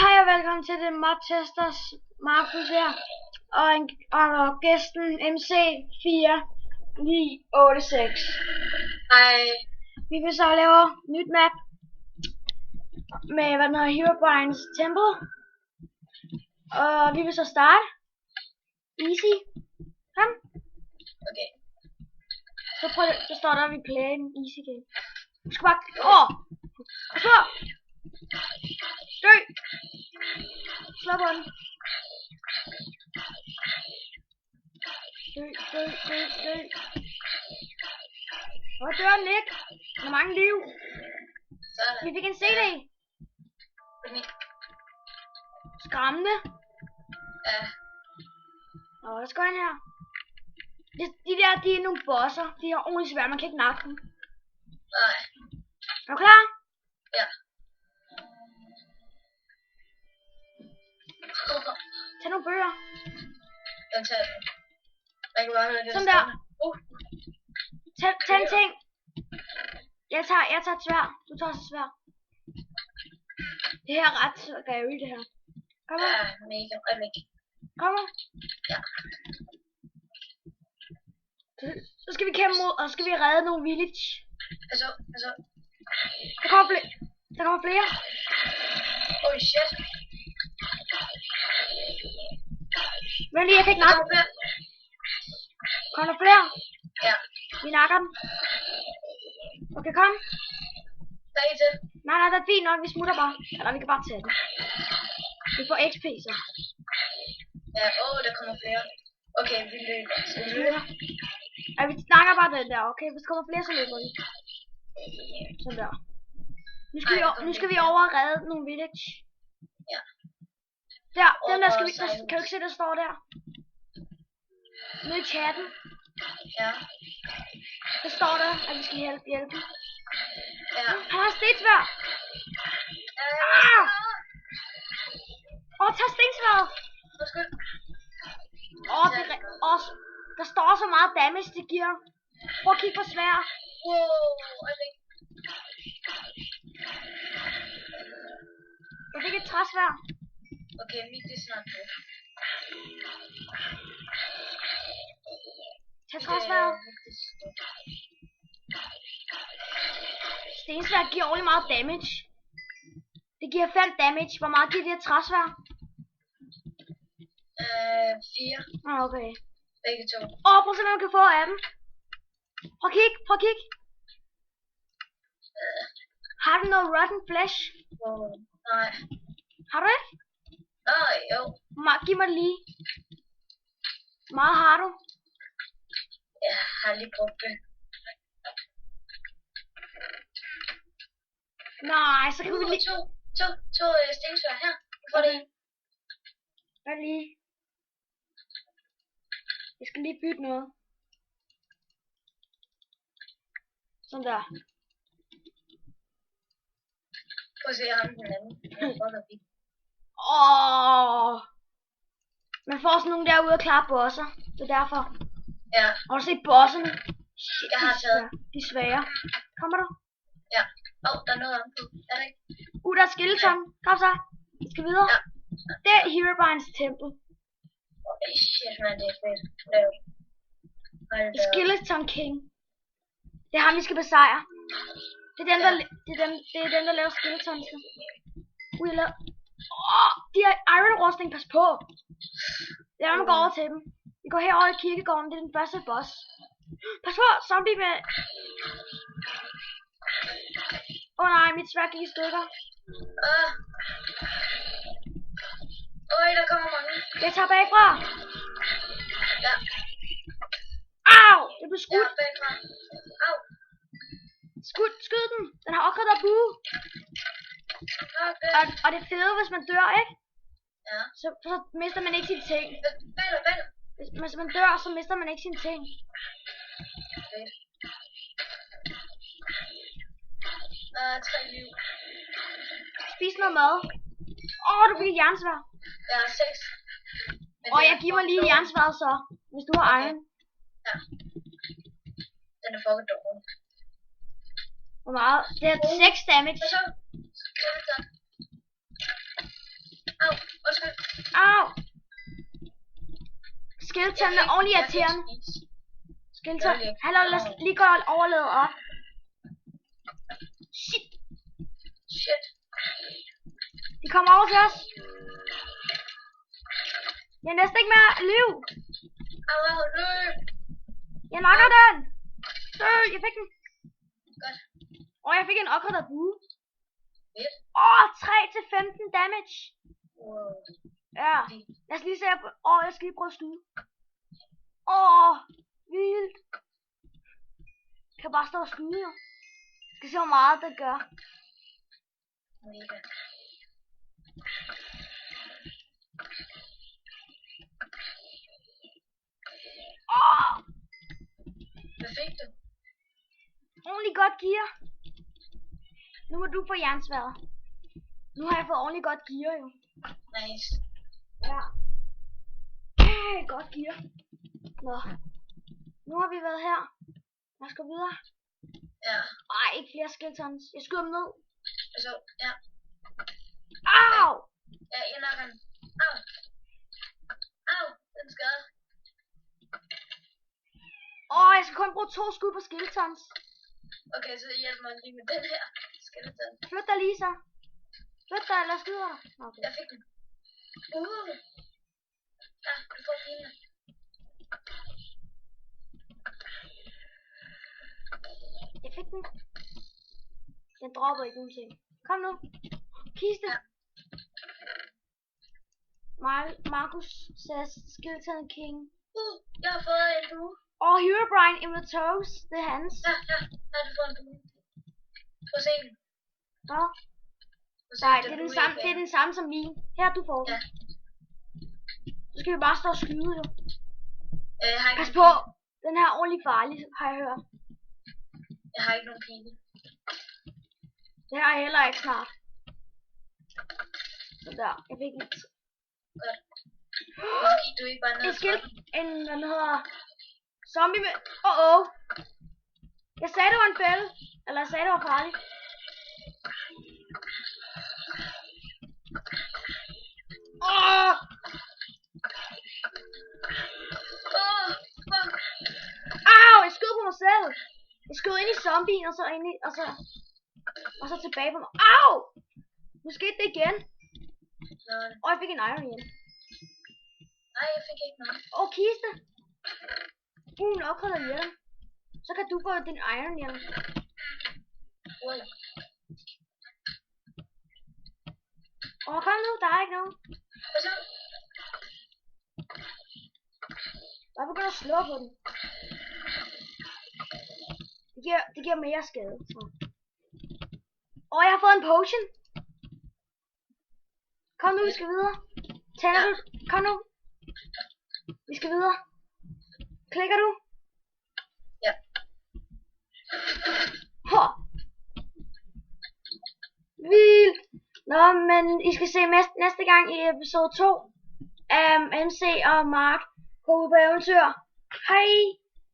Hej og velkommen til det Modtesters Markus her, og gæsten MC4986. Hej. Vi vil så lave nyt map med Herobrines Temple, og vi vil så starte. Easy. Kom. Okay. Så står der, at vi play en easy game. Du skal bare... Og så... Dø! Slå på den. Dø. Hvor dør den ikke? Hvor mange liv? Sådan. Vi fik en CD. Skræmmende. Ja. Nå, der skal ind her. De er nogle bosser. De er ordentligt svære, man kan ikke nakke dem. Nej. Er du klar? Ja. Tag nogle bøger. Den tager jeg. Jeg kan bare høre det. Sådan der. Tag en ting. Jeg tager et sværd. Du tager også et sværd. Det her er ret scary, det her. Kom her. Ja, mega. Kom her. Ja. Så skal vi kæmpe mod, og så skal vi redde nogle village. Altså. Der kommer flere. Oh shit. Vent lige, jeg kan ikke nakke dem. Kommer der flere? Ja. Vi nakker dem. Okay, kom. Der er en til. Nej, det er fint nok, vi smutter bare. Eller vi kan bare tage den. Vi får XP så. Ja, der kommer flere. Okay, vi løber. Vi smutter. Ja, vi snakker bare den der, okay? Hvis der kommer flere, så løber vi. Sådan der. Nu skal vi over og redde nogle village. Ja. Der, dem der skal vi... Kan du ikke se, der står der? Nede i chatten. Ja. Der står der, at vi skal hjælpe. Ja. Han har stensværd. Tag stensværdet. Undskyld. Der står så meget damage, det giver. Prøv at kigge på svær. Jeg fik et træsværd. Okay, mit er snart på. Tag træsværdet. Stensværd giver ordentligt meget damage. Det giver 5 damage. Hvor meget giver det her træsværd? 4. Okay. Begge to. Prøv at se, hvad man kan få af dem. Prøv at kig. Har du noget rotten flesh? Nej. Har du ikke? Jo. Giv mig lige. Meget har du? Jeg har lige brugt det. Nej, så kan vi lige... To stensvær her. Jeg får det en. Vent lige. Jeg skal lige bytte noget. Sådan der. Prøv at se ham den anden. Man får sådan nogle derude og klare bosser. Det er derfor. Ja. Og se bosserne. Shit, Jeg har taget. De er svære. Kommer du? Ja. Der er noget om på. Er det ikke? Der er skeleton. Kom så. Vi skal videre. Ja. Det er Herobrines Temple. Shit, man, det er fedt. Skeleton King. Det er ham, vi skal besejre. Det er dem, der laver skeletons. De har iron rustning, pas på. Det er, når man går over til dem. Vi går herover i kirkegården, det er den første boss. Pas på, zombie med... Nej, mit sværd gik i stykker. Der kommer mange. Jeg tager bagfra. Ja. Au! Det blev skudt. Ja, bagfra. Au. Skyd den. Den har også der bue. Okay. Og det fede, hvis man dør, ikke? Ja. Så mister man ikke sine ting. Baller. Hvis man dør, så mister man ikke sine ting. Okay. 3 liv. Spis noget mad. Du fik et jernsværd. Ja, 6. Jeg giver mig lige et jernsværd så, hvis du har iron. Ja. Den er fucking dårlig. Hvor meget? Det er 6 damage. Hvad så? skeleton er ordentligt irriterende. Skeleton, Jeg vil ikke. hallo, lad os lige gå og overlade op. Shit, Shit. de kommer over til os. Jeg er næsten ikke mere liv. Au, løb. Jeg nakker den. Jeg fik den. Godt. Og jeg fik en okra bue. Fedt. 3-15 damage. Wow. Ja. Lad os lige se. Jeg skal lige prøve at skyde. Vildt. Jeg kan bare stå og skyde jo. Jeg skal se hvor meget det gør. Mega. Hvad fik du? Ordentligt godt gear. Nu må du få jernsværd. Nu har jeg fået ordentligt godt gear jo. Nice. Ja. Godt gear. Nå. Nu har vi været her. Lad os gå videre. Ja. Ej, ikke flere skeletons. Jeg skyder dem ned. Altså, ja. Au! Ja, jeg nakker den. Au. Au, den skade. Jeg skal kun bruge 2 skud på skeletons. Okay, så hjælp mig lige med den her skeleton. Flyt dig lige så. Flyt dig, eller skyder dig. Okay. Jeg fik den. Ja, du får penge. Jeg fik den. Den dropper ikke nogen ting. Kom nu. Kiste. Ja. Markus says Skeleton King. Jeg har fået en bue. Herobrine in the toes. Det er hans. Ja, du får en bue. Prøv at se den. Hvad? Prøv at se, Nej, den det er, bue, den samme, jeg det fik. er den samme som min. Her, du får den. Ja. Så skal vi bare stå og skyde jo. Jeg har ikke Pas nogen på. pile. Den her er ordentligt farlig, har jeg hørt. Jeg har ikke nogen pile. Det har jeg heller ikke snart. Så der. Jeg fik en. Godt. Hvorfor gik du ikke bare ned En ad skilt. trappen? Den hedder zombie med. Jeg sagde det var en fælde. Eller jeg sagde det var farligt. Fuck. Jeg skød på mig selv. Jeg skød ind i zombien, og så ind i, og så tilbage på mig. Nu skete det igen. Nå, Jeg fik en iron igen. nej, jeg fik ikke noget. Kiste. Nok holder ihjel. Så kan du få din iron igen. Wow. Kom nu, der er ikke nogen. Hvad så? Jeg begynder at slå på den. Det giver mere skade. Så. Jeg har fået en potion. Kom nu, vi skal videre. Tænder du? Kom nu. Vi skal videre. Klikker du? Ja. Vildt. Nå, men I skal se næste gang i episode 2 af MC og Mark gå ud på eventyr. Hej!